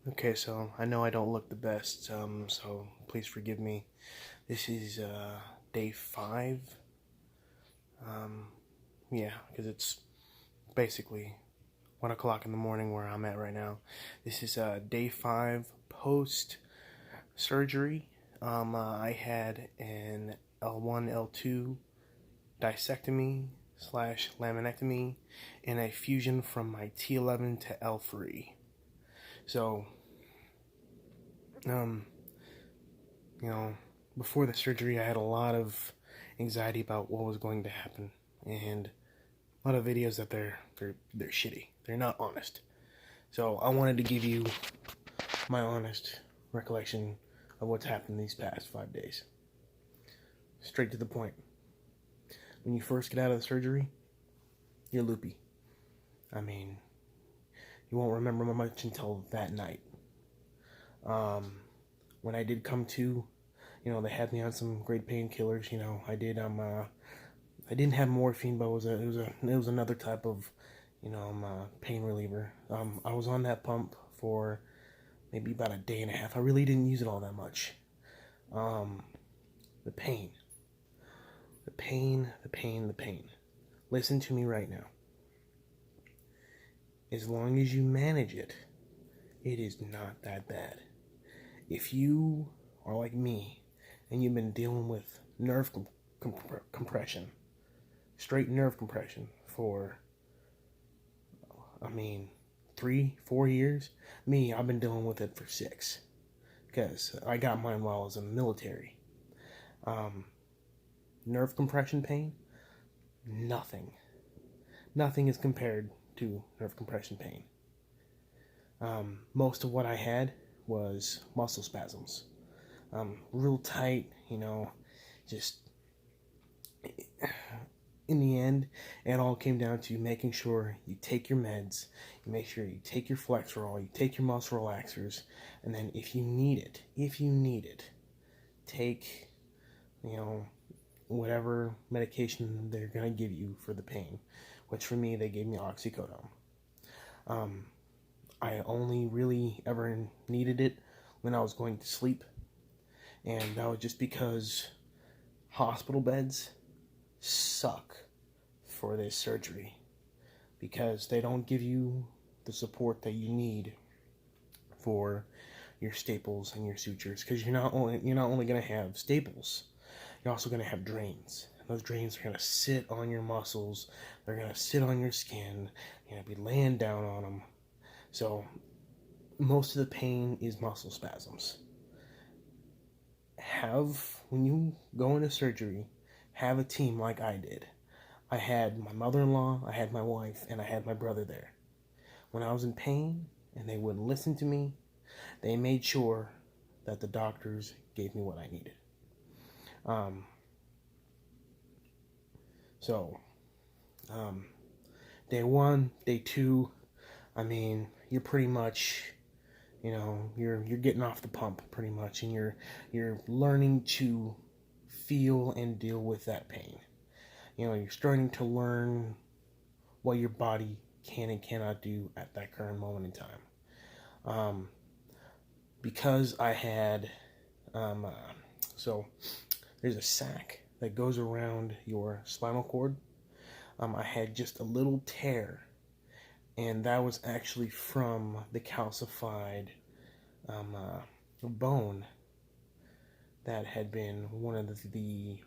Okay, so I know I don't look the best, so please forgive me. This is day 5. Um, yeah, because it's basically 1 o'clock in the morning where I'm at right now. This is day 5 post surgery. I had an L1-L2 dissectomy slash laminectomy and a fusion from my T11 to L3. So, um, you know, before the surgery, I had a lot of anxiety about what was going to happen, and a lot of videos that they're shitty. They're not honest. So I wanted to give you my honest recollection of what's happened these past 5 days. Straight to the point. When you first get out of the surgery, you're loopy. I mean, you won't remember much until that night. When I did come to, they had me on some great painkillers. I didn't have morphine, but it was another type of, pain reliever. I was on that pump for maybe about a day and a half. I really didn't use it all that much. The pain, the pain, the pain, the pain. Listen to me right now. As long as you manage it, it is not that bad. If you are like me and you've been dealing with nerve compression, straight nerve compression for, 3-4 years. I've been dealing with it for 6, because I got mine while I was in the military. Nerve compression pain, nothing is compared to nerve compression pain. Most of what I had was muscle spasms, real tight, just in the end, it all came down to making sure you take your meds, you make sure you take your Flexerol, you take your muscle relaxers, and then if you need it, take, whatever medication they're going to give you for the pain, which for me, they gave me oxycodone. I only really ever needed it when I was going to sleep, and that was just because hospital beds suck for this surgery, because they don't give you the support that you need for your staples and your sutures, because you're not only going to have staples, you're also going to have drains. Those drains are going to sit on your muscles, they're going to sit on your skin, you're going to be laying down on them. So most of the pain is muscle spasms. When you go into surgery, have a team like I did. I had my mother-in-law, I had my wife, and I had my brother there. When I was in pain and they wouldn't listen to me, they made sure that the doctors gave me what I needed. Day 1, day 2, you're pretty much, you're getting off the pump pretty much, and you're learning to feel and deal with that pain. You're starting to learn what your body can and cannot do at that current moment in time. Because I had, so there's a sac that goes around your spinal cord. I had just a little tear, and that was actually from the calcified bone that had been one of the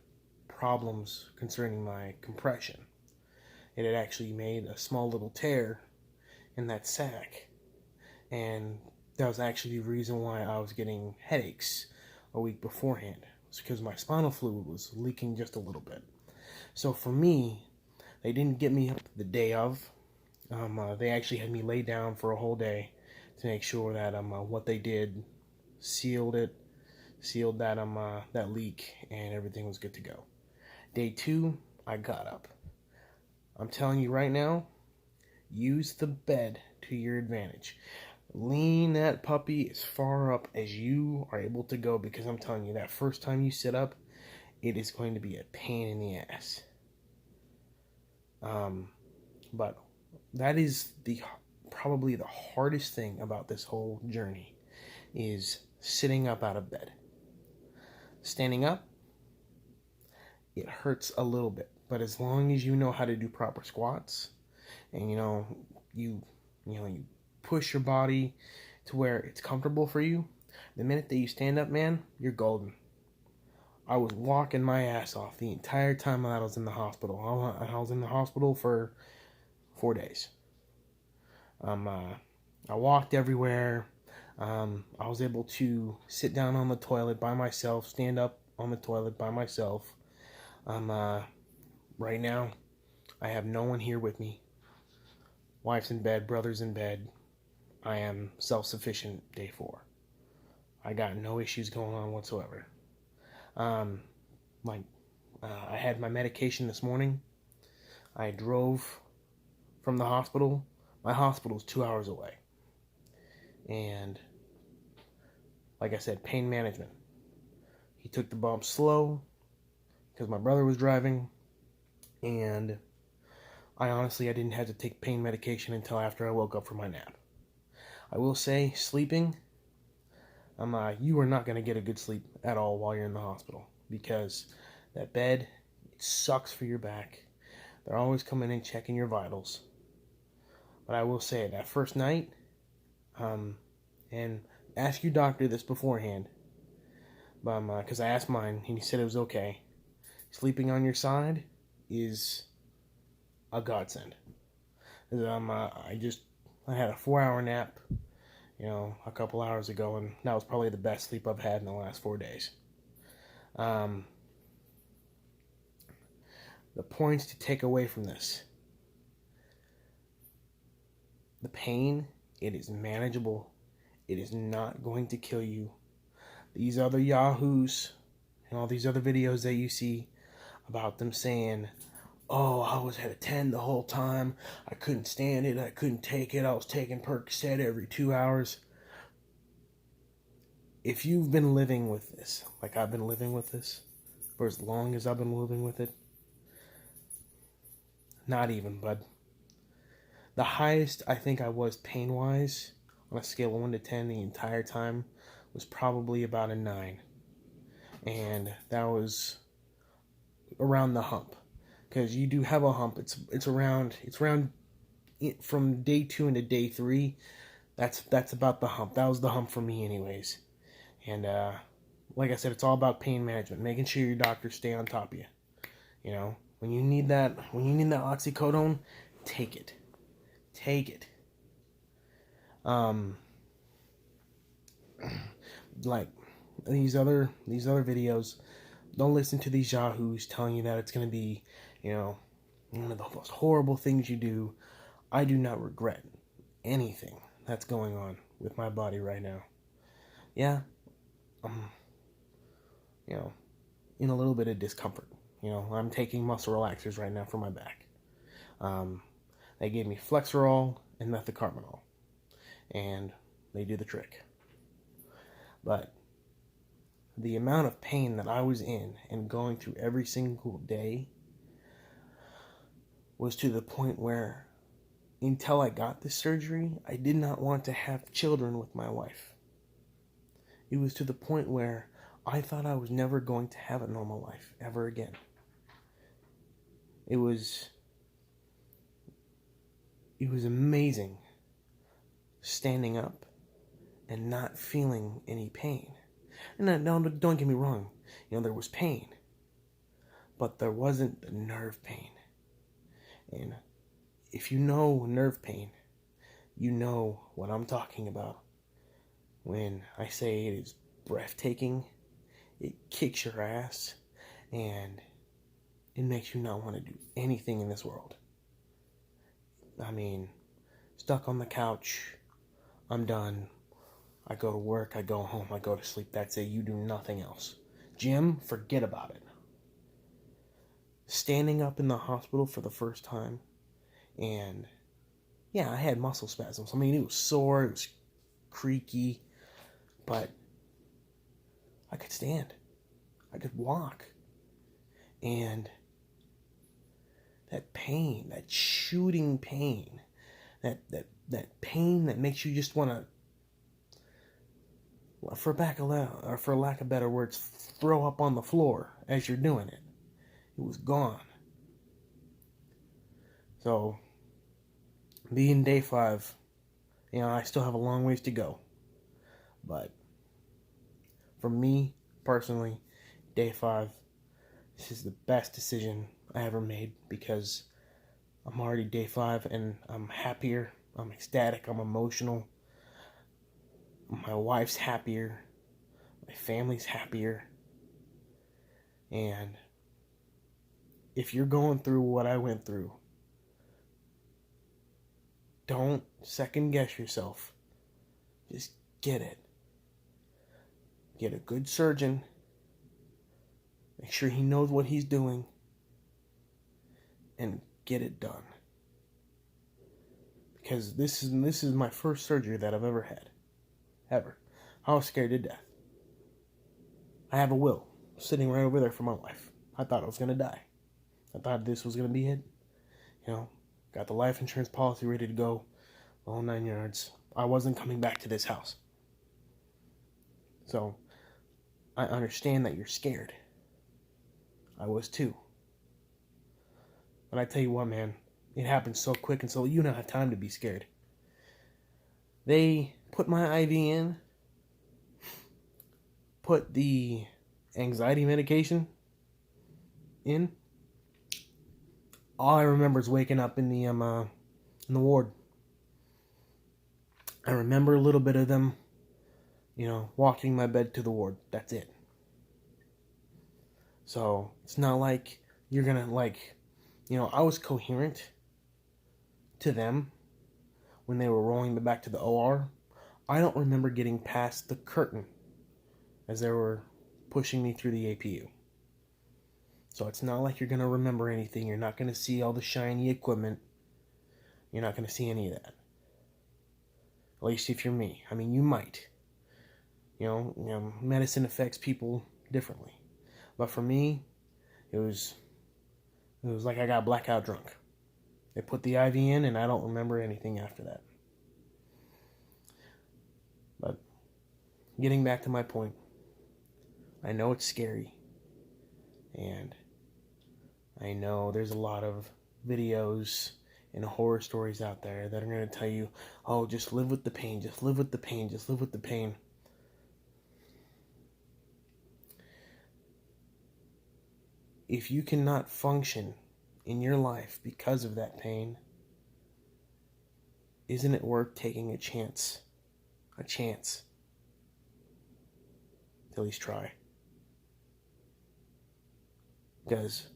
problems concerning my compression. It had actually made a small little tear in that sac, and that was actually the reason why I was getting headaches a week beforehand. It's because my spinal fluid was leaking just a little bit. So for me, they didn't get me up the day of. They actually had me lay down for a whole day to make sure that what they did sealed that leak, and everything was good to go. Day 2, I got up. I'm telling you right now, use the bed to your advantage. Lean that puppy as far up as you are able to go, because I'm telling you, that first time you sit up, it is going to be a pain in the ass. But that is the probably the hardest thing about this whole journey is sitting up out of bed. Standing up, it hurts a little bit, but as long as you know how to do proper squats, and you push your body to where it's comfortable for you, the minute that you stand up, man, you're golden. I was walking my ass off the entire time that I was in the hospital. I was in the hospital for 4 days. I walked everywhere. I was able to sit down on the toilet by myself, stand up on the toilet by myself. Right now, I have no one here with me. Wife's in bed, brother's in bed. I am self-sufficient day 4. I got no issues going on whatsoever. I had my medication this morning. I drove from the hospital. My hospital's 2 hours away. And like I said, pain management. He took the bump slow because my brother was driving, and I didn't have to take pain medication until after I woke up from my nap. I will say, sleeping, you are not going to get a good sleep at all while you're in the hospital, because that bed, it sucks for your back. They're always coming in checking your vitals. But I will say, that first night, and ask your doctor this beforehand, because I asked mine and he said it was okay. Sleeping on your side is a godsend. I had a 4-hour nap, a couple hours ago, and that was probably the best sleep I've had in the last 4 days. The points to take away from this: the pain, it is manageable. It is not going to kill you. These other yahoos and all these other videos that you see about them saying, oh, I was at a 10 the whole time. I couldn't stand it. I couldn't take it. I was taking Percocet every 2 hours. If you've been living with this, like I've been living with this, for as long as I've been living with it, not even, bud. The highest I think I was pain-wise on a scale of 1 to 10 the entire time was probably about a 9. And that was around the hump. Because you do have a hump. It's around from day 2 into day 3. That's about the hump. That was the hump for me anyways. And like I said, it's all about pain management, making sure your doctors stay on top of you. When you need that oxycodone, take it. Take it. Like these other videos, don't listen to these yahoos telling you that it's going to be, one of the most horrible things you do. I do not regret anything that's going on with my body right now. Yeah, in a little bit of discomfort. I'm taking muscle relaxers right now for my back. They gave me Flexerol and Methocarbamol, and they do the trick. But the amount of pain that I was in and going through every single day was to the point where, until I got this surgery, I did not want to have children with my wife. It was to the point where I thought I was never going to have a normal life ever again. It was amazing standing up and not feeling any pain. And no, don't get me wrong, there was pain, but there wasn't the nerve pain. And if you know nerve pain, you know what I'm talking about when I say it is breathtaking. It kicks your ass, and it makes you not want to do anything in this world. Stuck on the couch, I'm done. I go to work, I go home, I go to sleep. That's it. You do nothing else. Gym, forget about it. Standing up in the hospital for the first time, and yeah, I had muscle spasms. It was sore, it was creaky, but I could stand. I could walk. And that pain, that shooting pain, that that pain that makes you just want to, for lack of better words, throw up on the floor as you're doing it. It was gone. So, being day 5, I still have a long ways to go. But for me, personally, day 5, this is the best decision I ever made, because I'm already day 5 and I'm happier, I'm ecstatic, I'm emotional. My wife's happier, my family's happier. And if you're going through what I went through, don't second guess yourself. Just get it. Get a good surgeon. Make sure he knows what he's doing. And get it done. Because this is my first surgery that I've ever had. Ever. I was scared to death. I have a will sitting right over there for my wife. I thought I was going to die. I thought this was going to be it. Got the life insurance policy ready to go. All 9 yards. I wasn't coming back to this house. So, I understand that you're scared. I was too. But I tell you what, man. It happened so quick, and so you don't have time to be scared. They put my IV in. Put the anxiety medication in. All I remember is waking up in the ward. I remember a little bit of them, walking my bed to the ward. That's it. So it's not like you're gonna I was coherent to them when they were rolling me back to the OR. I don't remember getting past the curtain as they were pushing me through the APU. So it's not like you're going to remember anything. You're not going to see all the shiny equipment. You're not going to see any of that. At least if you're me. I mean, you might. Medicine affects people differently. But for me, it was like I got blackout drunk. They put the IV in, and I don't remember anything after that. But getting back to my point, I know it's scary. And I know there's a lot of videos and horror stories out there that are going to tell you, oh, just live with the pain, just live with the pain, just live with the pain. If you cannot function in your life because of that pain, isn't it worth taking a chance? A chance. To at least try. Because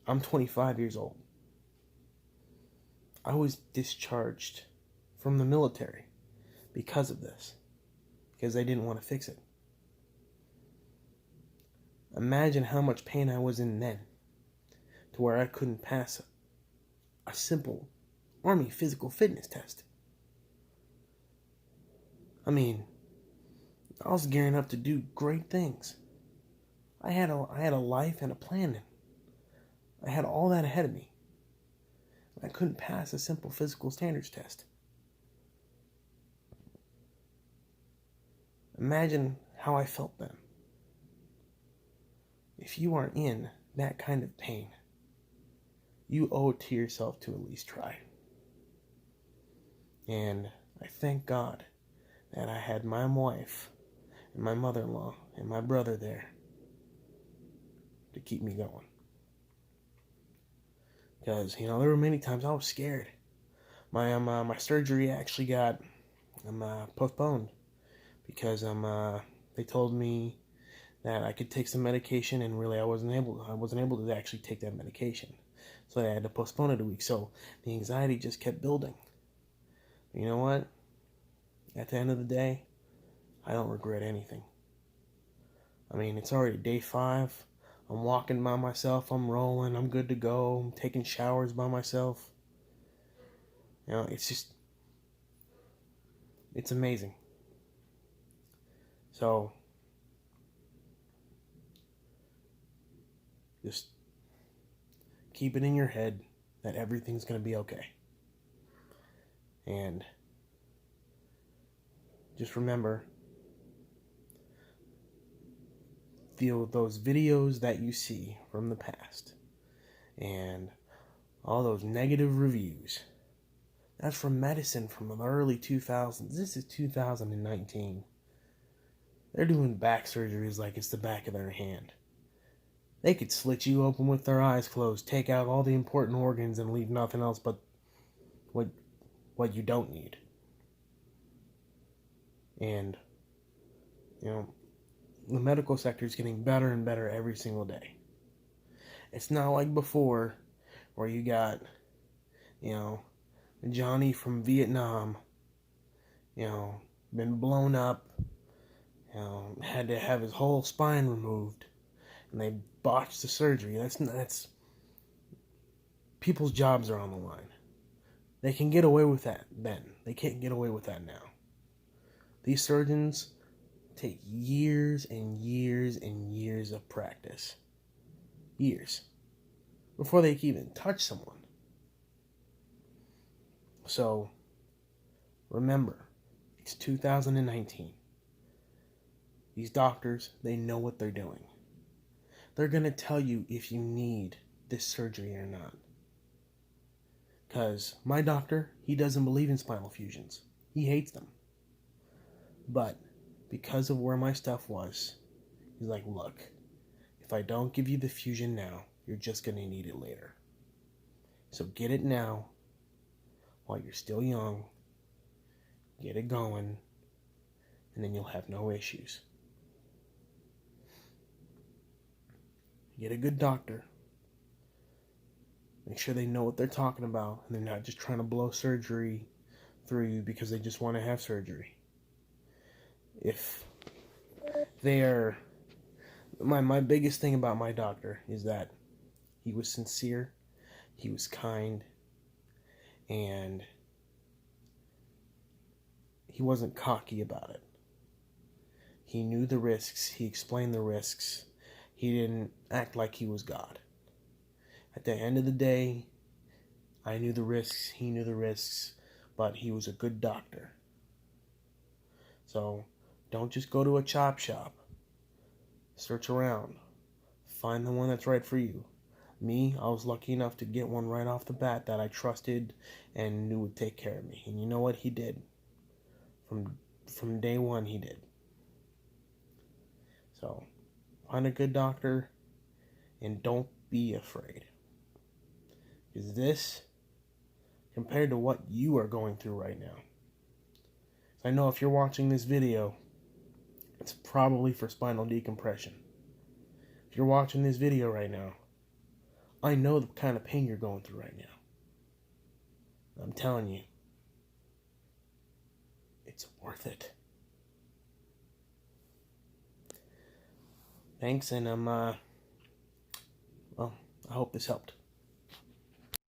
I'm 25 years old. I was discharged from the military because of this. Because they didn't want to fix it. Imagine how much pain I was in then, to where I couldn't pass a simple Army physical fitness test. I mean, I was gearing up to do great things. I had a life and a plan. I had all that ahead of me. I couldn't pass a simple physical standards test. Imagine how I felt then. If you are in that kind of pain, you owe it to yourself to at least try. And I thank God that I had my wife and my mother-in-law and my brother there to keep me going. Because, there were many times I was scared. My surgery actually got postponed because they told me that I could take some medication, and really I wasn't able to actually take that medication. So I had to postpone it a week. So the anxiety just kept building. You know what? At the end of the day, I don't regret anything. I mean, it's already day 5. I'm walking by myself. I'm rolling. I'm good to go. I'm taking showers by myself. It's amazing. So, just keep it in your head that everything's going to be okay. And just remember, those videos that you see from the past and all those negative reviews, that's from medicine from the early 2000s. This is 2019. They're doing back surgeries like it's the back of their hand. They could slit you open with their eyes closed, take out all the important organs, and leave nothing else but what you don't need. And, the medical sector is getting better and better every single day. It's not like before, where you got, Johnny from Vietnam, been blown up, had to have his whole spine removed, and they botched the surgery. That's people's jobs are on the line. They can get away with that then. They can't get away with that now. These surgeons take years and years and years of practice. Years. Before they can even touch someone. So, remember, it's 2019. These doctors, they know what they're doing. They're going to tell you if you need this surgery or not. Because my doctor, he doesn't believe in spinal fusions. He hates them. But because of where my stuff was, he's like, look, if I don't give you the fusion now, you're just going to need it later. So get it now while you're still young. Get it going, and then you'll have no issues. Get a good doctor. Make sure they know what they're talking about, and they're not just trying to blow surgery through you because they just want to have surgery. If they're... My biggest thing about my doctor is that he was sincere, he was kind, and he wasn't cocky about it. He knew the risks, he explained the risks, he didn't act like he was God. At the end of the day, I knew the risks, he knew the risks, but he was a good doctor. So, don't just go to a chop shop. Search around. Find the one that's right for you. Me, I was lucky enough to get one right off the bat that I trusted and knew would take care of me. And you know what? He did. From day one, he did. So, find a good doctor and don't be afraid. Because this, compared to what you are going through right now, I know if you're watching this video, it's probably for spinal decompression. If you're watching this video right now, I know the kind of pain you're going through right now. I'm telling you, it's worth it. Thanks, and I hope this helped.